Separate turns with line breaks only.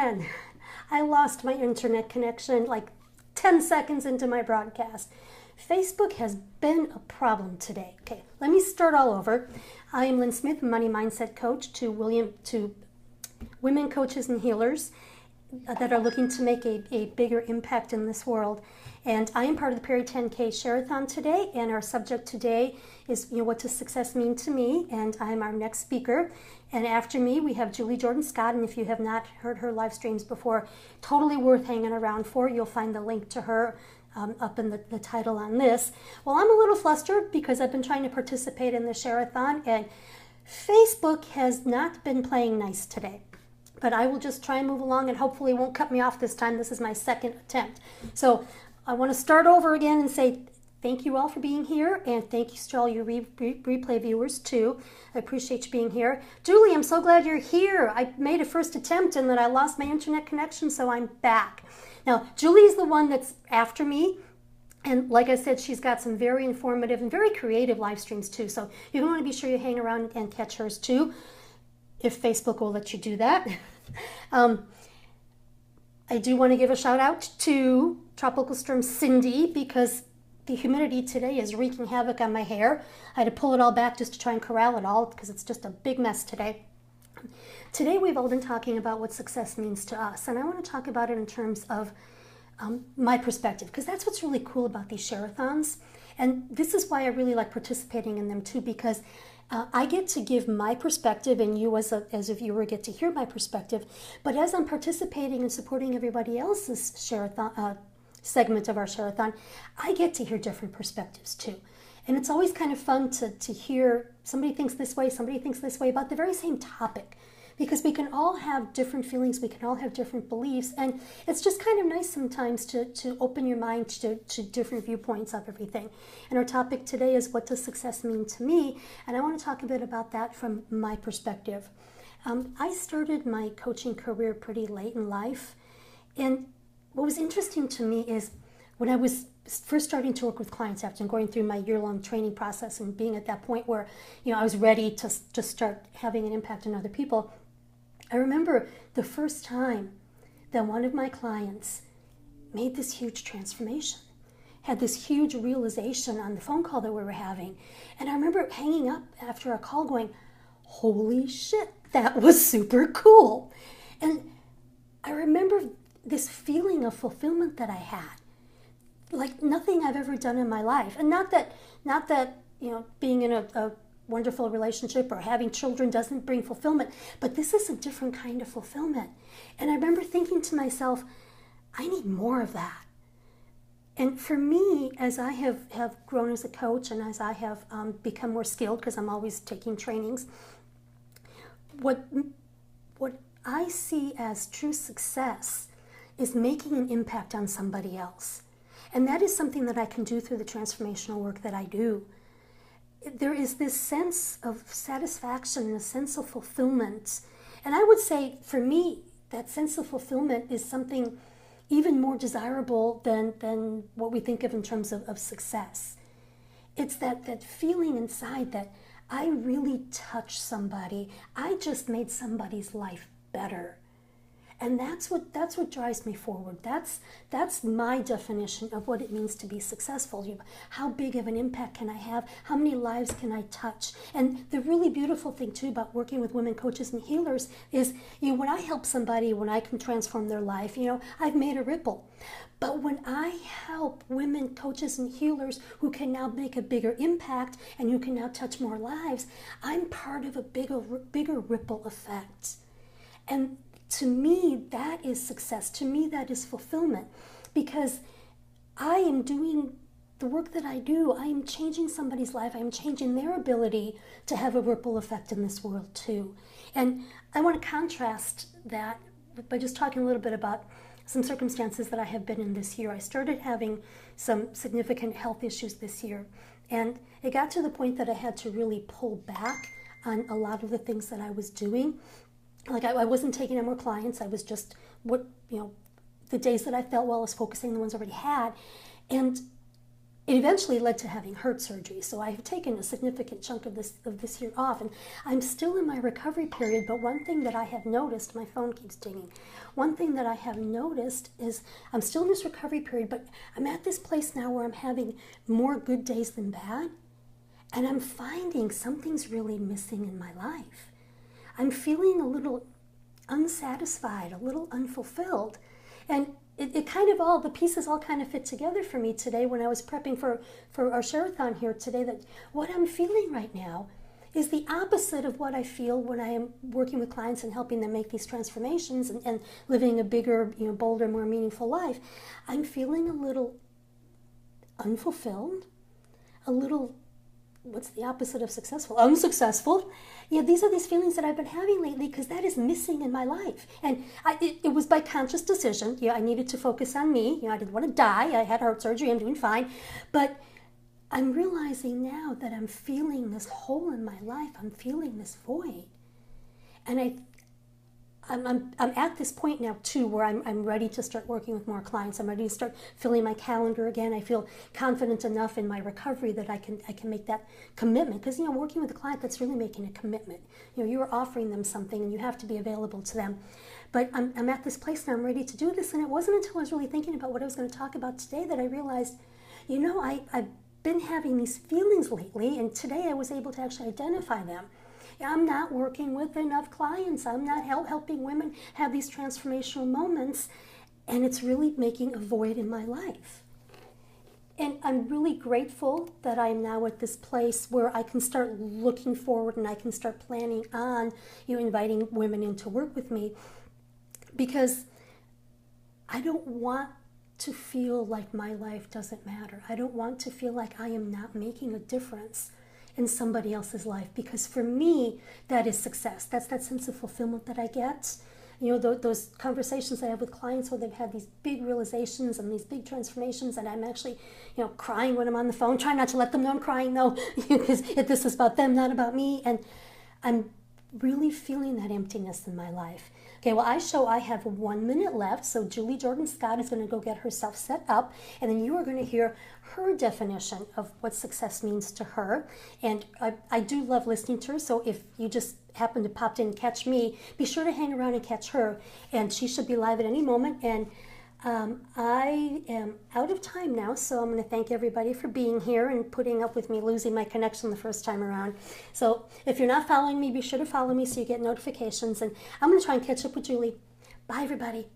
again. I lost my internet connection like 10 seconds into my broadcast. Facebook has been a problem today. Okay, let me start all over. I am Lynn Smith, Money Mindset Coach to women coaches and healers that are looking to make a bigger impact in this world. And I am part of the Perry 10K Share-a-thon today, and our subject today is, what does success mean to me? And I'm our next speaker. And after me, we have Julie Jordan Scott, and if you have not heard her live streams before, totally worth hanging around for. You'll find the link to her up in the title on this. Well, I'm a little flustered because I've been trying to participate in the Share-a-thon, and Facebook has not been playing nice today. But I will just try and move along, and hopefully it won't cut me off this time. This is my second attempt. So I want to start over again and say thank you all for being here, and thank you to all your replay viewers too. I appreciate you being here. Julie, I'm so glad you're here. I made a first attempt and then I lost my internet connection, so I'm back. Now, Julie's the one that's after me, and like I said, she's got some very informative and very creative live streams too, so you want to be sure you hang around and catch hers too, if Facebook will let you do that. I do want to give a shout out to Tropical Storm Cindy because the humidity today is wreaking havoc on my hair. I had to pull it all back just to try and corral it all because it's just a big mess today. Today we've all been talking about what success means to us, and I want to talk about it in terms of my perspective, because that's what's really cool about these share-a-thons. And this is why I really like participating in them too, because I get to give my perspective, and you as a viewer get to hear my perspective. But as I'm participating and supporting everybody else's share-a-thon segment of our share-a-thon, I get to hear different perspectives too. And it's always kind of fun to hear somebody thinks this way, somebody thinks this way about the very same topic, because we can all have different feelings, we can all have different beliefs, and it's just kind of nice sometimes to open your mind to different viewpoints of everything. And our topic today is, what does success mean to me? And I want to talk a bit about that from my perspective. I started my coaching career pretty late in life, and what was interesting to me is when I was first starting to work with clients after going through my year-long training process and being at that point where I was ready to just start having an impact on other people, I remember the first time that one of my clients made this huge transformation, had this huge realization on the phone call that we were having. And I remember hanging up after our call going, holy shit, that was super cool. And I remember this feeling of fulfillment that I had, like nothing I've ever done in my life. And not that being in a wonderful relationship or having children doesn't bring fulfillment, but this is a different kind of fulfillment. And I remember thinking to myself, I need more of that. And for me, as I have grown as a coach and as I have become more skilled, because I'm always taking trainings, what I see as true success is making an impact on somebody else. And that is something that I can do through the transformational work that I do. There is this sense of satisfaction and a sense of fulfillment. And I would say, for me, that sense of fulfillment is something even more desirable than what we think of in terms of success. It's that feeling inside that I really touched somebody. I just made somebody's life better. And that's what drives me forward. That's my definition of what it means to be successful. How big of an impact can I have? How many lives can I touch? And the really beautiful thing too about working with women coaches and healers is, when I help somebody, when I can transform their life, I've made a ripple. But when I help women coaches and healers who can now make a bigger impact and who can now touch more lives, I'm part of a bigger ripple effect. And to me, that is success. To me, that is fulfillment, because I am doing the work that I do. I am changing somebody's life. I am changing their ability to have a ripple effect in this world too. And I want to contrast that by just talking a little bit about some circumstances that I have been in this year. I started having some significant health issues this year, and it got to the point that I had to really pull back on a lot of the things that I was doing. Like I wasn't taking on more clients. I was just, the days that I felt well, I was focusing on the ones I already had. And it eventually led to having heart surgery. So I have taken a significant chunk of this year off, and I'm still in my recovery period. But one thing that I have noticed, my phone keeps dinging. One thing that I have noticed is I'm still in this recovery period, but I'm at this place now where I'm having more good days than bad. And I'm finding something's really missing in my life. I'm feeling a little unsatisfied, a little unfulfilled. And it kind of all, the pieces all kind of fit together for me today when I was prepping for our Sherriff here today, that what I'm feeling right now is the opposite of what I feel when I am working with clients and helping them make these transformations and living a bigger, bolder, more meaningful life. I'm feeling a little unfulfilled, a little, what's the opposite of successful? Unsuccessful. These are these feelings that I've been having lately because that is missing in my life. And it was by conscious decision. I needed to focus on me. I didn't want to die. I had heart surgery. I'm doing fine. But I'm realizing now that I'm feeling this hole in my life. I'm feeling this void. And I'm at this point now too where I'm ready to start working with more clients. I'm ready to start filling my calendar again. I feel confident enough in my recovery that I can make that commitment, because working with a client, that's really making a commitment. You're offering them something and you have to be available to them. But I'm at this place now, I'm ready to do this, and it wasn't until I was really thinking about what I was going to talk about today that I realized, I've been having these feelings lately, and today I was able to actually identify them. I'm not working with enough clients. I'm not helping women have these transformational moments, and it's really making a void in my life. And I'm really grateful that I'm now at this place where I can start looking forward and I can start planning on, inviting women in to work with me, because I don't want to feel like my life doesn't matter. I don't want to feel like I am not making a difference in somebody else's life, because for me, that is success. That's that sense of fulfillment that I get. Those conversations I have with clients where they've had these big realizations and these big transformations, and I'm actually, crying when I'm on the phone, trying not to let them know I'm crying though, because this is about them, not about me. And I'm really feeling that emptiness in my life. Okay, well, I have 1 minute left, so Julie Jordan Scott is going to go get herself set up, and then you are going to hear her definition of what success means to her. And I do love listening to her, so if you just happen to pop in and catch me, be sure to hang around and catch her, and she should be live at any moment. And I am out of time now, so I'm going to thank everybody for being here and putting up with me losing my connection the first time around. So if you're not following me, be sure to follow me so you get notifications, and I'm going to try and catch up with Julie. Bye, everybody.